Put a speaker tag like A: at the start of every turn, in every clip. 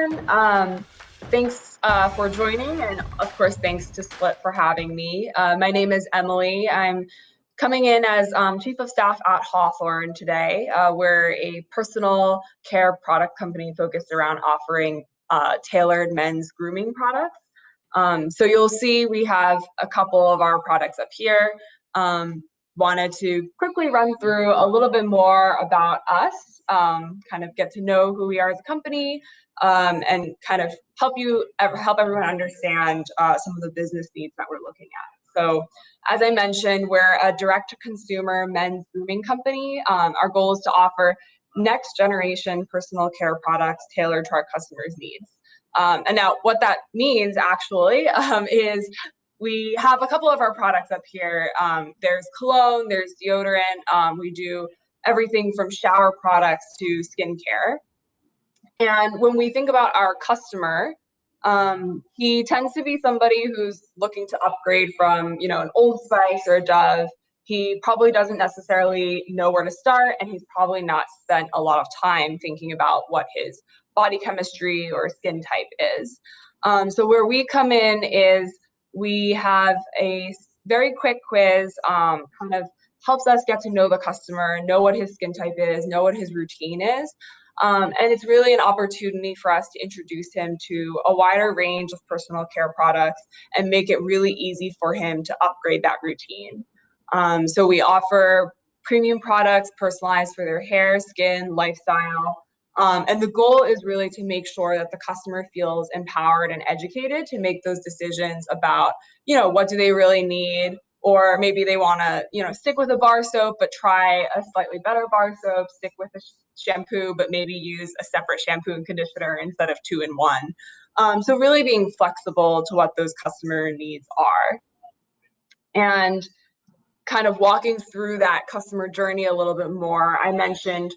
A: everyone. Thanks for joining, and of course, thanks to Split for having me. My name is Emily. I'm coming in as Chief of Staff at Hawthorne today. We're a personal care product company focused around offering tailored men's grooming products. So you'll see we have a couple of our products up here. Wanted to quickly run through a little bit more about us, kind of get to know who we are as a company, and kind of help everyone understand some of the business needs that we're looking at. So as I mentioned, we're a direct-to-consumer men's grooming company. Our goal is to offer next generation personal care products tailored to our customers' needs. And now what that means actually is we have a couple of our products up here. There's cologne, there's deodorant. We do everything from shower products to skincare. And when we think about our customer, he tends to be somebody who's looking to upgrade from, an Old Spice or a Dove. He probably doesn't necessarily know where to start, and he's probably not spent a lot of time thinking about what his body chemistry or skin type is. So where we come in is we have a very quick quiz, kind of helps us get to know the customer, know what his skin type is, know what his routine is. And it's really an opportunity for us to introduce him to a wider range of personal care products and make it really easy for him to upgrade that routine. So we offer premium products personalized for their hair, skin, lifestyle. And the goal is really to make sure that the customer feels empowered and educated to make those decisions about, what do they really need, or maybe they want to, stick with a bar soap but try a slightly better bar soap, stick with a shampoo but maybe use a separate shampoo and conditioner instead of 2 in 1. So really being flexible to what those customer needs are. And kind of walking through that customer journey a little bit more, I mentioned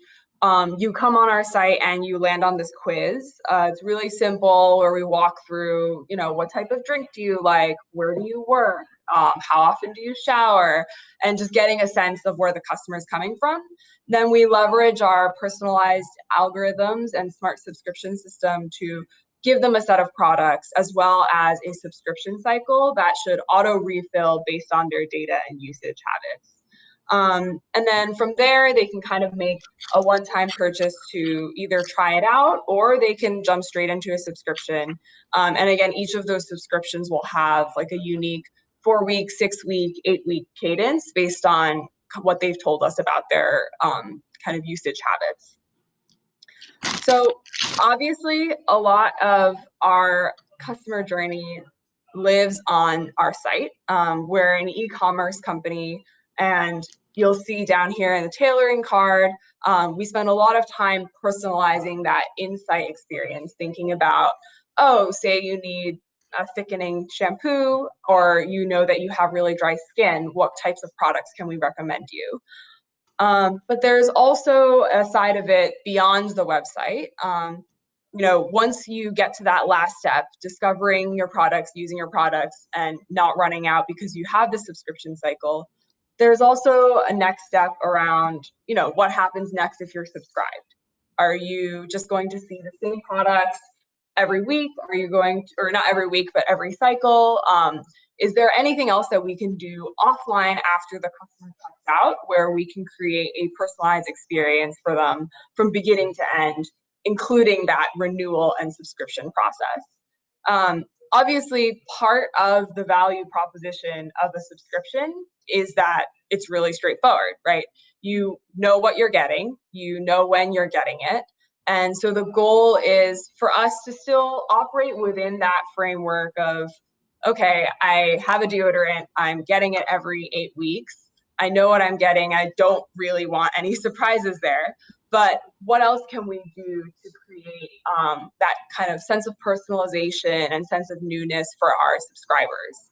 A: you come on our site and you land on this quiz. It's really simple, where we walk through, what type of drink do you like? Where do you work? How often do you shower? And just getting a sense of where the customer is coming from. Then we leverage our personalized algorithms and smart subscription system to give them a set of products, as well as a subscription cycle that should auto refill based on their data and usage habits. And then from there, they can kind of make a one-time purchase to either try it out, or they can jump straight into a subscription. And again, each of those subscriptions will have like a unique 4-week, 6-week, 8-week cadence based on what they've told us about their kind of usage habits. So obviously, a lot of our customer journey lives on our site. We're an e-commerce company, and you'll see down here in the tailoring card, we spend a lot of time personalizing that insight experience, thinking about, say you need a thickening shampoo, or that you have really dry skin, what types of products can we recommend you? But there's also a side of it beyond the website. Once you get to that last step, discovering your products, using your products, and not running out because you have the subscription cycle, there's also a next step around, what happens next if you're subscribed. Are you just going to see the same products every week? Are you going to, or not every week, but every cycle? Is there anything else that we can do offline after the customer checks out, where we can create a personalized experience for them from beginning to end, including that renewal and subscription process? Obviously, part of the value proposition of a subscription is that it's really straightforward, right? You know what you're getting, you know when you're getting it. And so the goal is for us to still operate within that framework of, okay, I have a deodorant, I'm getting it every 8 weeks. I know what I'm getting. I don't really want any surprises there. But what else can we do to create that kind of sense of personalization and sense of newness for our subscribers?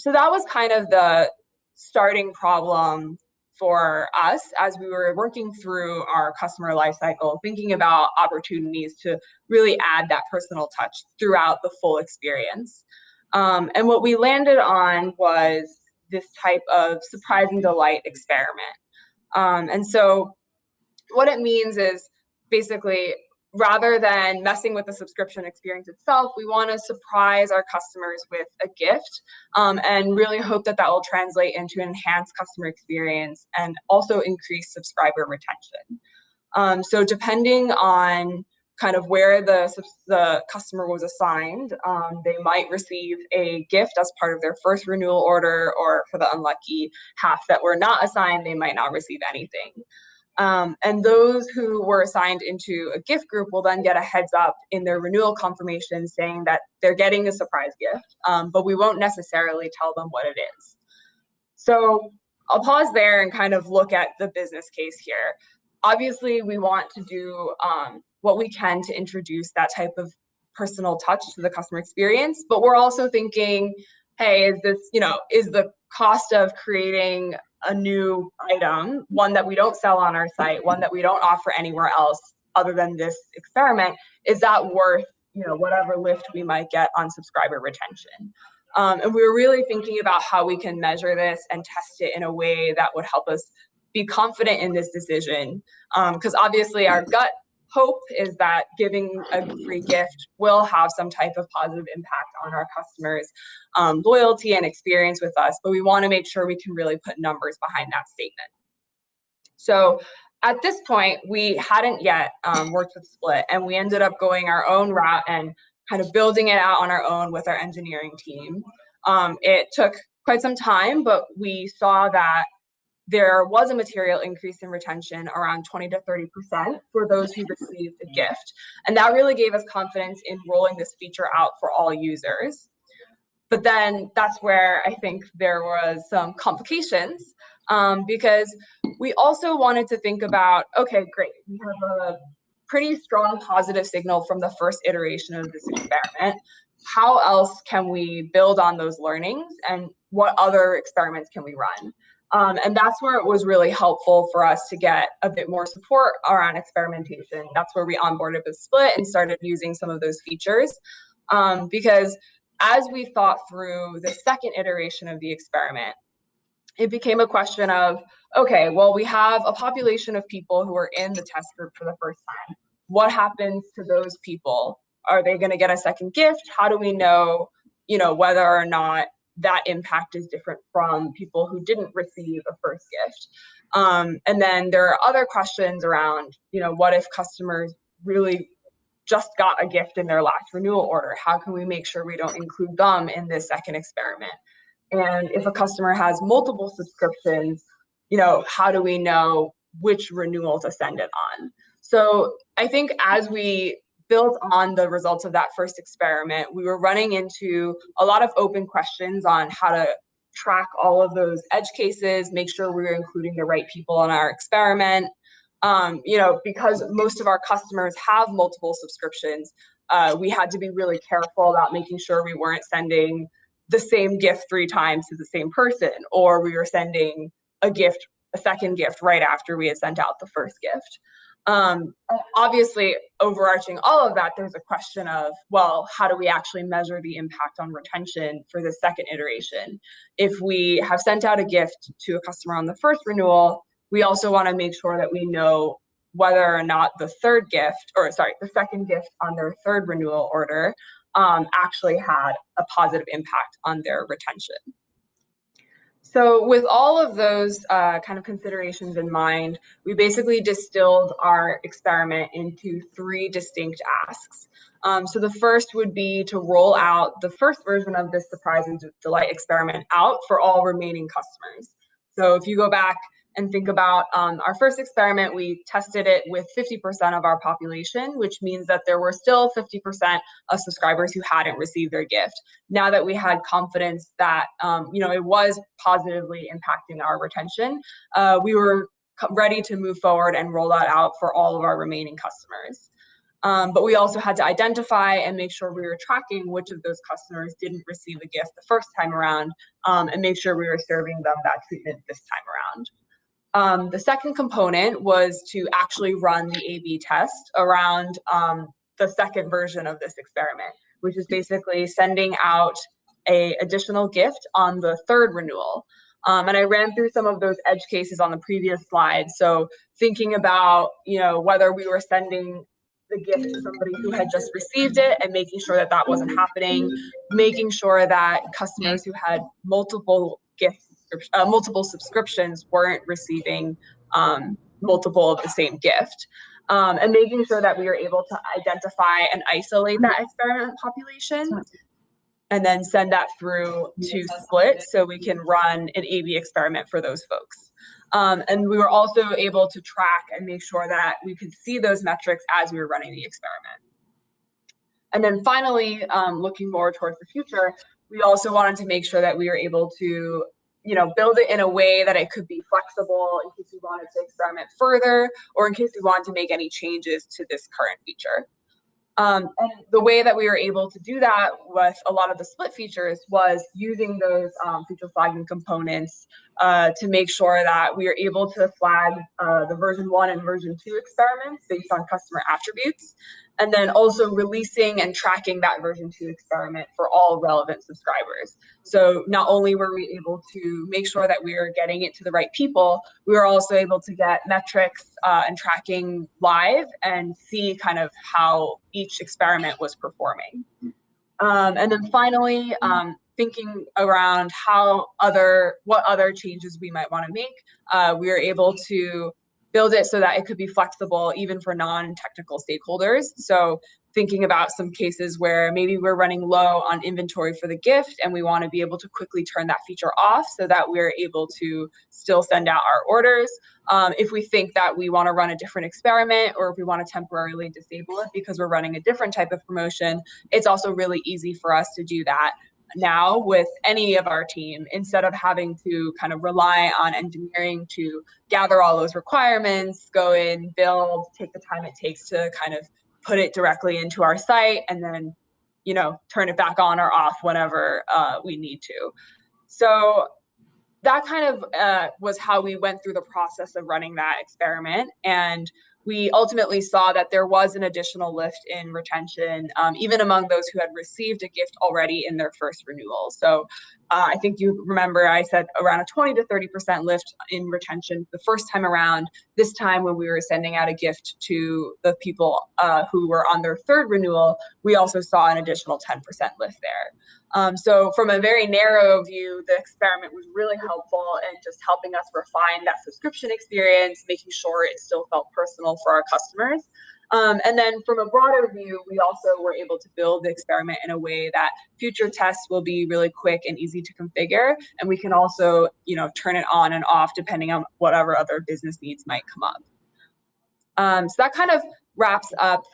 A: So that was kind of the starting problem for us as we were working through our customer lifecycle, thinking about opportunities to really add that personal touch throughout the full experience. And what we landed on was this type of surprise and delight experiment. And so what it means is basically rather than messing with the subscription experience itself, we want to surprise our customers with a gift, and really hope that that will translate into enhanced customer experience and also increase subscriber retention. So depending on kind of where the customer was assigned, they might receive a gift as part of their first renewal order, or for the unlucky half that were not assigned, they might not receive anything. And those who were assigned into a gift group will then get a heads up in their renewal confirmation saying that they're getting a surprise gift, but we won't necessarily tell them what it is. So I'll pause there and kind of look at the business case here. Obviously, we want to do what we can to introduce that type of personal touch to the customer experience, but we're also thinking, hey, is this, is the cost of creating a new item, one that we don't sell on our site, one that we don't offer anywhere else other than this experiment, is that worth, whatever lift we might get on subscriber retention? And we were really thinking about how we can measure this and test it in a way that would help us be confident in this decision. Because obviously our gut hope is that giving a free gift will have some type of positive impact on our customers' loyalty and experience with us, but we want to make sure we can really put numbers behind that statement. So at this point, we hadn't yet worked with Split, and we ended up going our own route and kind of building it out on our own with our engineering team. It took quite some time, but we saw that there was a material increase in retention, around 20 to 30% for those who received a gift. And that really gave us confidence in rolling this feature out for all users. But then that's where I think there was some complications, because we also wanted to think about, okay, great, we have a pretty strong positive signal from the first iteration of this experiment. How else can we build on those learnings, and what other experiments can we run? And that's where it was really helpful for us to get a bit more support around experimentation. That's where we onboarded with Split and started using some of those features, because as we thought through the second iteration of the experiment, it became a question of, okay, well, we have a population of people who are in the test group for the first time. What happens to those people? Are they going to get a second gift? How do we know, whether or not that impact is different from people who didn't receive a first gift? And then there are other questions around, what if customers really just got a gift in their last renewal order? How can we make sure we don't include them in this second experiment? And if a customer has multiple subscriptions, how do we know which renewal to send it on? So I think as we built on the results of that first experiment, we were running into a lot of open questions on how to track all of those edge cases, make sure we were including the right people in our experiment. Because most of our customers have multiple subscriptions, we had to be really careful about making sure we weren't sending the same gift 3 times to the same person, or we were sending a second gift right after we had sent out the first gift. Obviously, overarching all of that, there's a question of, well, how do we actually measure the impact on retention for the second iteration? If we have sent out a gift to a customer on the first renewal, we also want to make sure that we know whether or not the second gift on their third renewal order actually had a positive impact on their retention. So with all of those kind of considerations in mind, we basically distilled our experiment into 3 distinct asks. So the first would be to roll out the first version of this surprise and delight experiment out for all remaining customers. So if you go back and think about our first experiment, we tested it with 50% of our population, which means that there were still 50% of subscribers who hadn't received their gift. Now that we had confidence that it was positively impacting our retention, we were ready to move forward and roll that out for all of our remaining customers. But we also had to identify and make sure we were tracking which of those customers didn't receive a gift the first time around, and make sure we were serving them that treatment this time around. The second component was to actually run the A/B test around the second version of this experiment, which is basically sending out an additional gift on the third renewal. And I ran through some of those edge cases on the previous slide. So thinking about, whether we were sending the gift to somebody who had just received it and making sure that that wasn't happening, making sure that customers who had multiple multiple subscriptions weren't receiving multiple of the same gift, and making sure that we were able to identify and isolate that experiment population and then send that through to Split so we can run an A/B experiment for those folks. And we were also able to track and make sure that we could see those metrics as we were running the experiment. And then finally, looking more towards the future, we also wanted to make sure that we were able to, build it in a way that it could be flexible in case we wanted to experiment further or in case we wanted to make any changes to this current feature. And the way that we were able to do that with a lot of the Split features was using those feature flagging components to make sure that we are able to flag the version 1 and version 2 experiments based on customer attributes, and then also releasing and tracking that version 2 experiment for all relevant subscribers. So not only were we able to make sure that we were getting it to the right people, we were also able to get metrics and tracking live and see kind of how each experiment was performing. And then finally, thinking around what other changes we might want to make, we were able to build it so that it could be flexible even for non-technical stakeholders. So thinking about some cases where maybe we're running low on inventory for the gift and we want to be able to quickly turn that feature off so that we're able to still send out our orders. If we think that we want to run a different experiment or if we want to temporarily disable it because we're running a different type of promotion, it's also really easy for us to do that now with any of our team instead of having to kind of rely on engineering to gather all those requirements, go in, build, take the time it takes to kind of put it directly into our site and then, turn it back on or off whenever we need to. So that kind of was how we went through the process of running that experiment. And we ultimately saw that there was an additional lift in retention, even among those who had received a gift already in their first renewal. So I think you remember I said around a 20 to 30% lift in retention the first time around. This time when we were sending out a gift to the people who were on their third renewal, we also saw an additional 10% lift there. So from a very narrow view, the experiment was really helpful in just helping us refine that subscription experience, making sure it still felt personal for our customers. And then from a broader view, we also were able to build the experiment in a way that future tests will be really quick and easy to configure. And we can also, turn it on and off depending on whatever other business needs might come up. So that kind of wraps up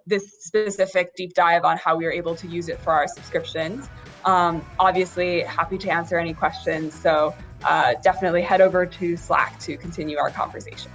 A: this specific deep dive on how we were able to use it for our subscriptions. Obviously, happy to answer any questions. So definitely head over to Slack to continue our conversation.